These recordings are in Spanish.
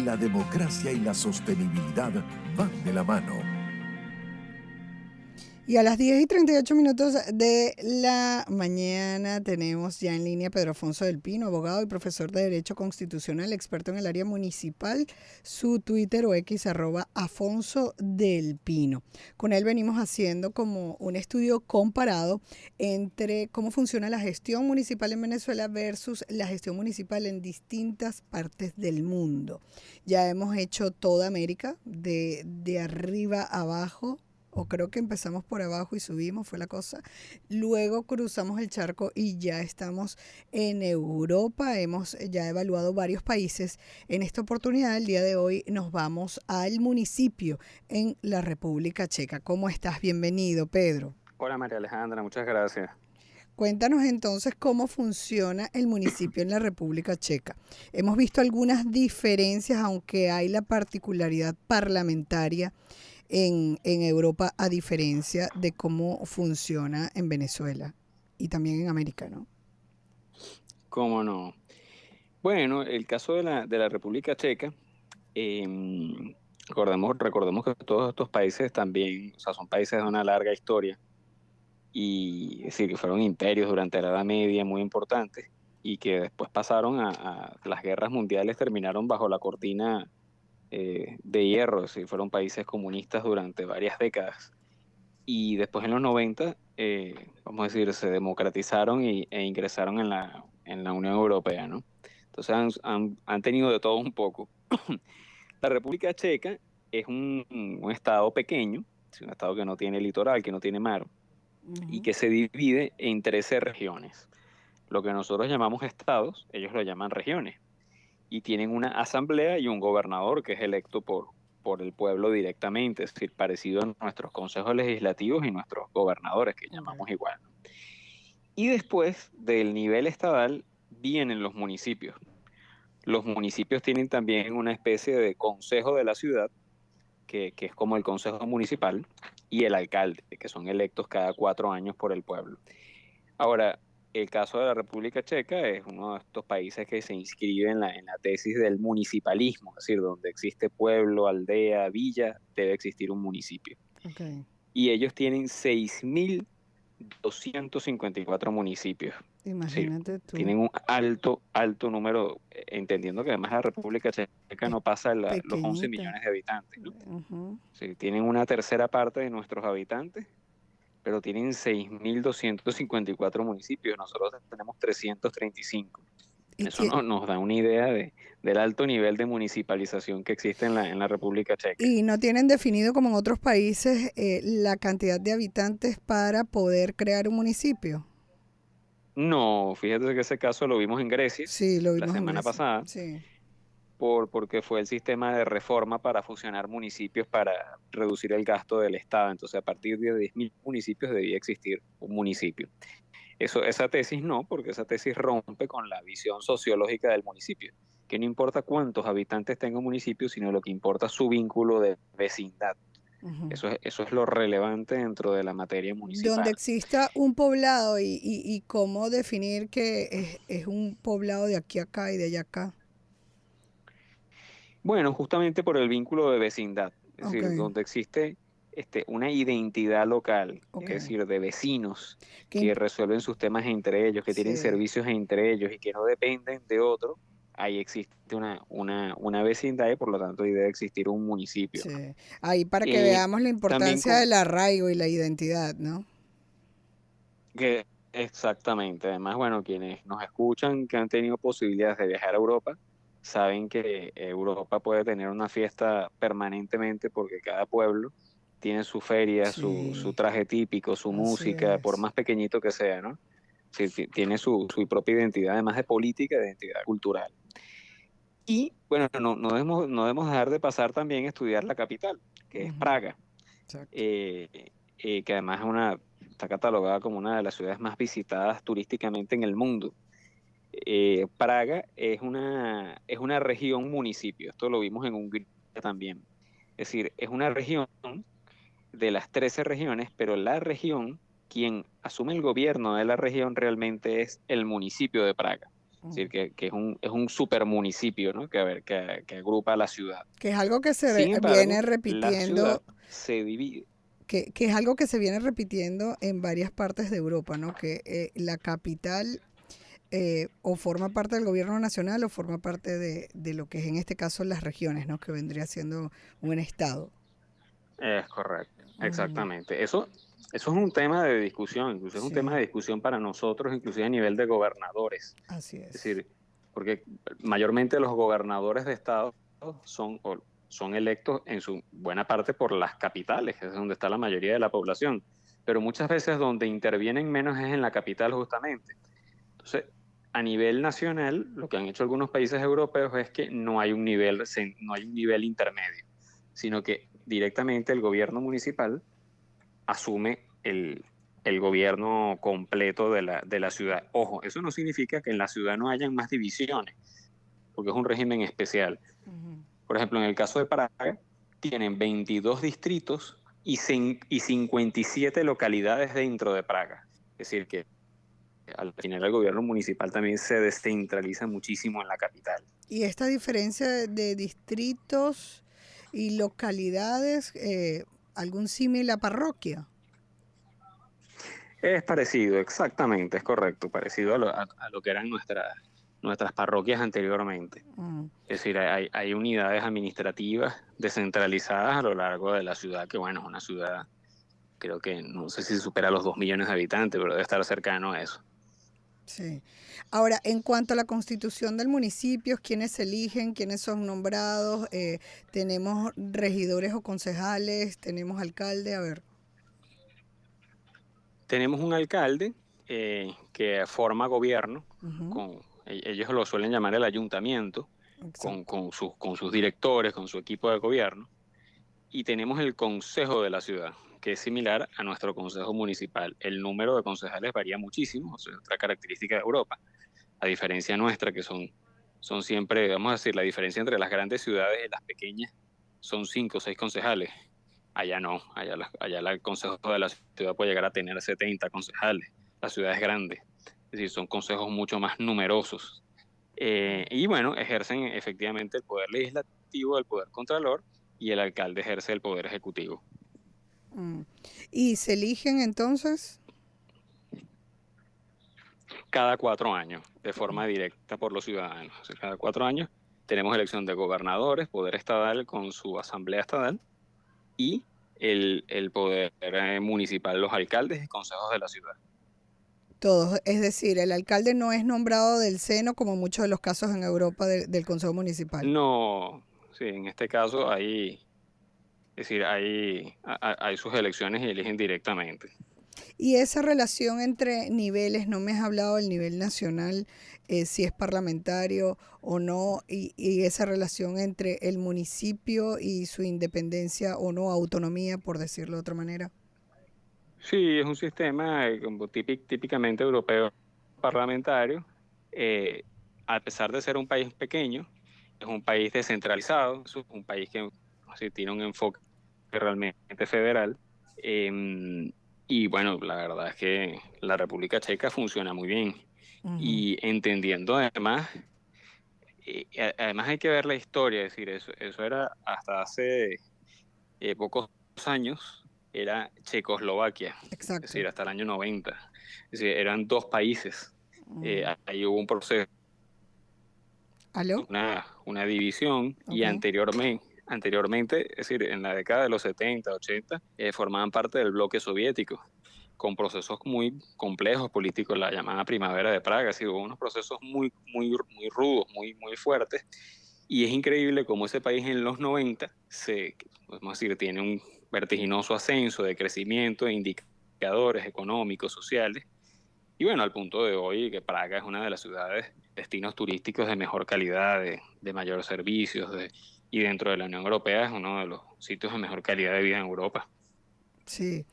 la democracia y la sostenibilidad van de la mano. Y a las 10:38 de la mañana tenemos ya en línea a Pedro Afonso del Pino, abogado y profesor de Derecho Constitucional, experto en el área municipal, su Twitter o X @Afonso del Pino. Con él venimos haciendo como un estudio comparado entre cómo funciona la gestión municipal en Venezuela versus la gestión municipal en distintas partes del mundo. Ya hemos hecho toda América, de arriba a abajo, o creo que empezamos por abajo y subimos, fue la cosa. Luego cruzamos el charco y ya estamos en Europa. Hemos ya evaluado varios países. En esta oportunidad, el día de hoy, nos vamos al municipio en la República Checa. ¿Cómo estás? Bienvenido, Pedro. Hola María Alejandra, muchas gracias. Cuéntanos entonces cómo funciona el municipio en la República Checa. Hemos visto algunas diferencias, aunque hay la particularidad parlamentaria en Europa, a diferencia de cómo funciona en Venezuela y también en América, ¿no? ¿Cómo no? Bueno, el caso de la República Checa, recordemos que todos estos países también, o sea, son países de una larga historia y es decir, que fueron imperios durante la Edad Media muy importantes y que después pasaron a las guerras mundiales, terminaron bajo la cortina de hierro, es decir, fueron países comunistas durante varias décadas. Y después en los 90, vamos a decir, se democratizaron e ingresaron en la Unión Europea, ¿no? Entonces han tenido de todo un poco. La República Checa es un estado pequeño, es un estado que no tiene litoral, que no tiene mar, y que se divide en 13 regiones. Lo que nosotros llamamos estados, ellos lo llaman regiones, y tienen una asamblea y un gobernador que es electo por el pueblo directamente, es decir, parecido a nuestros consejos legislativos y nuestros gobernadores, que llamamos igual. Y después del nivel estatal vienen los municipios. Los municipios tienen también una especie de consejo de la ciudad, que es como el consejo municipal, y el alcalde, que son electos cada 4 años por el pueblo. Ahora, el caso de la República Checa es uno de estos países que se inscribe en la tesis del municipalismo, es decir, donde existe pueblo, aldea, villa, debe existir un municipio. Okay. Y ellos tienen 6.254 municipios. Imagínate tú. Tienen un alto número, entendiendo que además la República Checa no pasa los 11 millones de habitantes, ¿no? Sí, tienen una tercera parte de nuestros habitantes, pero tienen 6.254 municipios, nosotros tenemos 335. Eso nos da una idea del alto nivel de municipalización que existe en la República Checa. Y no tienen definido, como en otros países, la cantidad de habitantes para poder crear un municipio. No, fíjate que ese caso lo vimos en Grecia, sí, lo vimos la semana pasada, sí. porque fue el sistema de reforma para fusionar municipios para reducir el gasto del Estado. Entonces, a partir de 10.000 municipios debía existir un municipio. Esa tesis no, porque esa tesis rompe con la visión sociológica del municipio, que no importa cuántos habitantes tenga un municipio, sino lo que importa es su vínculo de vecindad. Eso es lo relevante dentro de la materia municipal. Donde exista un poblado y cómo definir que es un poblado de aquí a acá y de allá acá. Bueno, justamente por el vínculo de vecindad, es decir, donde existe una identidad local, es decir, de vecinos que resuelven sus temas entre ellos, que tienen servicios entre ellos y que no dependen de otro, ahí existe una vecindad y por lo tanto ahí debe existir un municipio. Sí. Ahí para que veamos la importancia del arraigo y la identidad, ¿no? Exactamente. Además, bueno, quienes nos escuchan que han tenido posibilidades de viajar a Europa, saben que Europa puede tener una fiesta permanentemente porque cada pueblo tiene su feria, su traje típico, su música, por más pequeñito que sea, ¿no? Sí, tiene su propia identidad, además de política, de identidad cultural. Y bueno, no debemos dejar de pasar también a estudiar la capital, que es Praga, que además está catalogada como una de las ciudades más visitadas turísticamente en el mundo. Praga es una región municipio, esto lo vimos en Hungría también. Es decir, es una región de las 13 regiones, pero la región, quien asume el gobierno de la región realmente es el municipio de Praga. Es decir, que es un super municipio, ¿no? Que, a ver, que agrupa a la ciudad. Que es algo que Sin viene embargo, la ciudad repitiendo, se divide. que es algo que se viene repitiendo en varias partes de Europa, ¿no? Que la capital o forma parte del gobierno nacional o forma parte de lo que es en este caso las regiones, ¿no? Que vendría siendo un estado. Es correcto, Ujú. exactamente. Eso es un tema de discusión, incluso es un tema Sí, de discusión para nosotros, inclusive a nivel de gobernadores. así Es es. decir, porque mayormente los gobernadores de estado son electos en su buena parte por las capitales, que es donde está la mayoría de la población, pero muchas veces donde intervienen menos es en la capital justamente. Entonces, a nivel nacional, lo que han hecho algunos países europeos es que no hay un nivel intermedio, sino que directamente el gobierno municipal asume el gobierno completo de la ciudad. Ojo, eso no significa que en la ciudad no hayan más divisiones, porque es un régimen especial. Ujú. Por ejemplo, en el caso de Praga, tienen 22 distritos y 57 localidades dentro de Praga. Es decir, que al final el gobierno municipal también se descentraliza muchísimo en la capital. Y esta diferencia de distritos y localidades, algún símil a parroquia. Es parecido, exactamente, es correcto, parecido a lo que eran nuestras parroquias anteriormente. Mm. Es decir, hay unidades administrativas descentralizadas a lo largo de la ciudad, que bueno, es una ciudad, creo que no sé si supera los 2 millones de habitantes, pero debe estar cercano a eso. Sí. Ahora, en cuanto a la constitución del municipio, quiénes se eligen, quiénes son nombrados, tenemos regidores o concejales, tenemos alcalde, a ver. Tenemos un alcalde que forma gobierno, Ujú. ellos lo suelen llamar el ayuntamiento, Exacto. con sus directores, con su equipo de gobierno, y tenemos el consejo de la ciudad, que es similar a nuestro consejo municipal. El número de concejales varía muchísimo, o sea, otra característica de Europa, a diferencia nuestra, que son siempre, vamos a decir, la diferencia entre las grandes ciudades y las pequeñas son 5 o 6 concejales. Allá no, allá el consejo de la ciudad puede llegar a tener 70 concejales. La ciudad es grande, es decir, son consejos mucho más numerosos. Y bueno, ejercen efectivamente el poder legislativo, el poder contralor, y el alcalde ejerce el poder ejecutivo. Mm. Y se eligen entonces. Cada 4 años, de forma directa por los ciudadanos. O sea, cada 4 años tenemos elección de gobernadores, poder estatal con su asamblea estatal y el poder municipal, los alcaldes y consejos de la ciudad. Todos, es decir, el alcalde no es nombrado del seno como muchos de los casos en Europa del Consejo Municipal. No, sí, en este caso es decir, hay sus elecciones y eligen directamente. Y esa relación entre niveles, no me has hablado del nivel nacional, si es parlamentario o no, y esa relación entre el municipio y su independencia o no, autonomía, por decirlo de otra manera. Sí, es un sistema como típicamente europeo parlamentario. eh, a pesar de ser un país pequeño, es un país descentralizado, es un país que así, tiene un enfoque realmente federal. eh, y bueno, la verdad es que la República Checa funciona muy bien. Ujú. Y entendiendo además, además hay que ver la historia, es decir, eso era hasta hace pocos años, era Checoslovaquia, es Exacto. decir, hasta el año 90. Es decir, eran 2 países. Mm. Ahí hubo un proceso, ¿Aló? una división y Ok. anteriormente, es decir, en la década de los 70, 80, formaban parte del bloque soviético, con procesos muy complejos políticos, la llamada Primavera de Praga. Es decir, hubo unos procesos muy rudos, muy fuertes. Y es increíble cómo ese país en los 90 podemos decir, tiene un vertiginoso ascenso de crecimiento, de indicadores económicos, sociales. Y bueno, al punto de hoy que Praga es una de las ciudades, destinos turísticos de mejor calidad, de mayor servicios, y dentro de la Unión Europea es uno de los sitios de mejor calidad de vida en Europa. Sí,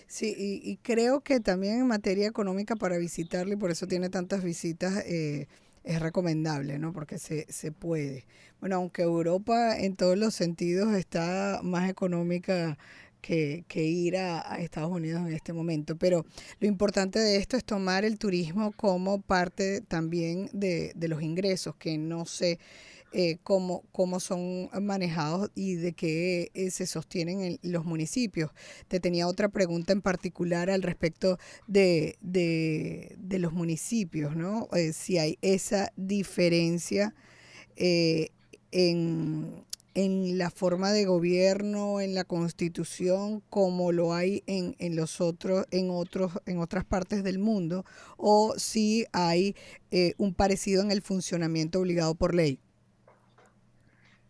sí, y creo que también en materia económica para visitarlo y por eso tiene tantas visitas, es recomendable, ¿no? Porque se puede. Bueno, aunque Europa en todos los sentidos está más económica que ir a Estados Unidos en este momento. Pero lo importante de esto es tomar el turismo como parte también de los ingresos, que no sé cómo son manejados y de qué se sostienen en los municipios. Te tenía otra pregunta en particular al respecto de los municipios, ¿no? Si hay esa diferencia eh, en la forma de gobierno, en la constitución, como lo hay en los en otras partes del mundo, o si hay un parecido en el funcionamiento obligado por ley.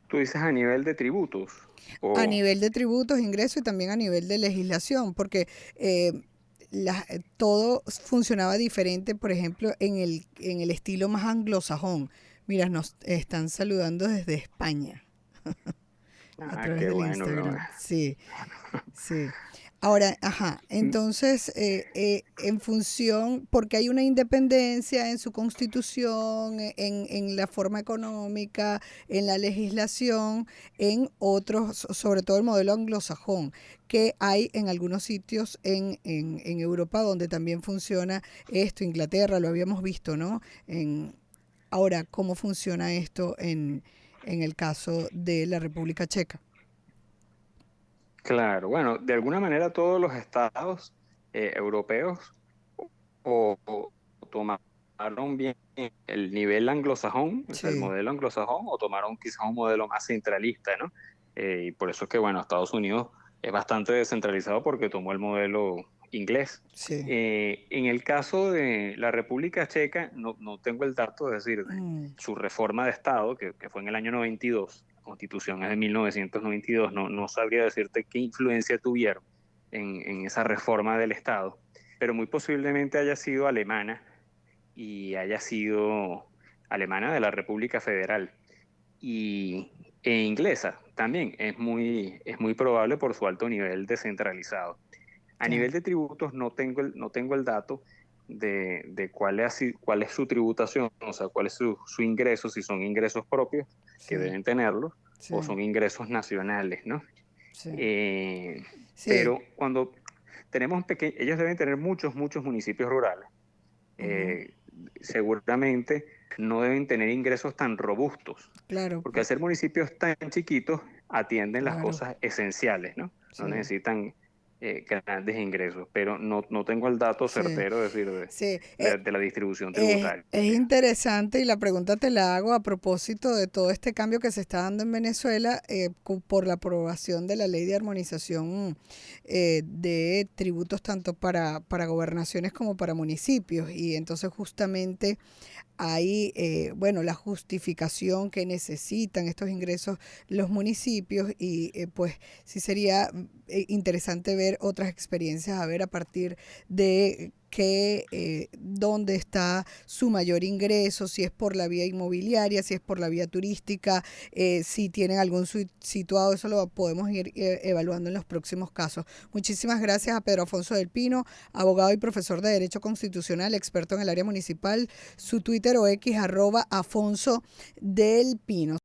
Tú dices a nivel de tributos, A o nivel de tributos, ingresos y también a nivel de legislación, porque eh, todo funcionaba diferente, por ejemplo, en el estilo más anglosajón. Mira, nos están saludando desde España a través qué del bueno, qué bueno. Instagram. Sí, sí. Ahora, ajá, Mm, entonces, en función, porque hay una independencia en su constitución, en la forma económica, en la legislación, en otros, sobre todo el modelo anglosajón, que hay en algunos sitios en Europa donde también funciona esto, Inglaterra, lo habíamos visto, ¿no? Ahora, ¿cómo funciona esto en el caso de la República Checa? claro, bueno, de alguna manera todos los estados europeos o tomaron bien el nivel anglosajón, o sea, el Sí, modelo anglosajón, o tomaron quizás un modelo más centralista, ¿no? Y por eso es que, bueno, Estados Unidos es bastante descentralizado porque tomó el modelo inglés. sí. En el caso de la República Checa, no tengo el dato, es decir, de Mm, su reforma de Estado, que fue en el año 92, la Constitución es de 1992, no sabría decirte qué influencia tuvieron en esa reforma del Estado, pero muy posiblemente haya sido alemana y haya sido alemana de la República Federal y, inglesa también. Es muy probable por su alto nivel descentralizado. A nivel claro. de tributos no tengo el dato de cuál es su tributación, o sea, cuál es su ingreso, si son ingresos propios, que Sí, deben tenerlos, o sí, son ingresos nacionales, ¿no? sí, Eh, sí. pero cuando ellos deben tener muchos municipios rurales. Ujú, eh, Seguramente no deben tener ingresos tan robustos, claro, porque al ser municipios tan chiquitos atienden las claro. cosas esenciales, ¿no? No Sí, necesitan grandes ingresos, pero no tengo el dato sí, certero, es decir, sí. de la distribución tributaria. Es interesante y la pregunta te la hago a propósito de todo este cambio que se está dando en Venezuela por la aprobación de la ley de armonización de tributos tanto para gobernaciones como para municipios. Y entonces justamente hay, bueno, la justificación que necesitan estos ingresos los municipios y pues sí sería interesante ver otras experiencias, a ver a partir de dónde está su mayor ingreso, si es por la vía inmobiliaria, si es por la vía turística, si tienen algún situado, eso lo podemos ir evaluando en los próximos casos. Muchísimas gracias a Pedro Afonso del Pino, abogado y profesor de Derecho Constitucional, experto en el área municipal, su Twitter o X @Afonso del Pino.